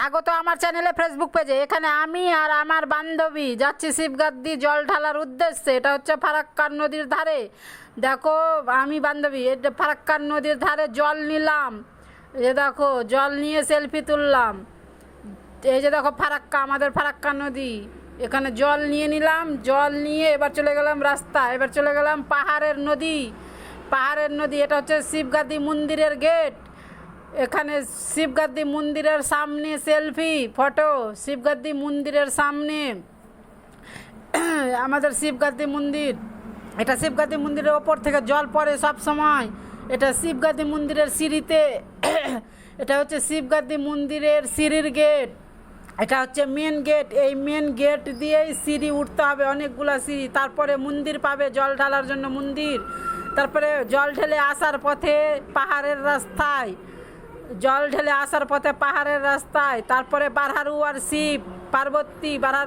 স্বাগত আমার চ্যানেলে ফেসবুক পেজে। এখানে আমি আর আমার বান্ধবী যাচ্ছি শিবগাদ্দি জল ঢালার উদ্দেশ্যে। এটা হচ্ছে ফারাক্কার নদীর ধারে। দেখো আমি বান্ধবী এটা ফারাক্কার নদীর ধারে জল নিলাম। এই দেখো জল নিয়ে সেলফি তুললাম। এই যে দেখো ফারাক্কা, আমাদের ফারাক্কা নদী। এখানে জল নিয়ে নিলাম, জল নিয়ে এবার চলে গেলাম রাস্তা, এবার চলে গেলাম পাহাড়ের নদী। পাহাড়ের নদী এটা হচ্ছে শিবগাদ্দি মন্দিরের গেট। এখানে শিবগাদ্দি মন্দিরের সামনে সেলফি ফটো। শিবগাদ্দি মন্দিরের সামনে আমাদের শিবগাদ্দি মন্দির। এটা শিবগাদ্দি মন্দিরের ওপর থেকে জল পড়ে সব সময়। এটা শিবগাদ্দি মন্দিরের সিঁড়িতে এটা হচ্ছে শিবগাদ্দি মন্দিরের সিঁড়ির গেট। এটা হচ্ছে মেন গেট। এই মেন গেট দিয়েই সিঁড়ি উঠতে হবে, অনেকগুলো সিঁড়ি। তারপরে মন্দির পাবে জল ঢালার জন্য মন্দির। তারপরে জল ঢেলে আসার পথে পাহাড়ের রাস্তায়, জল ঢেলে আসার পথে পাহাড়ের রাস্তায়। তারপরে বারহারু আর শিব পার্বতী বারহারু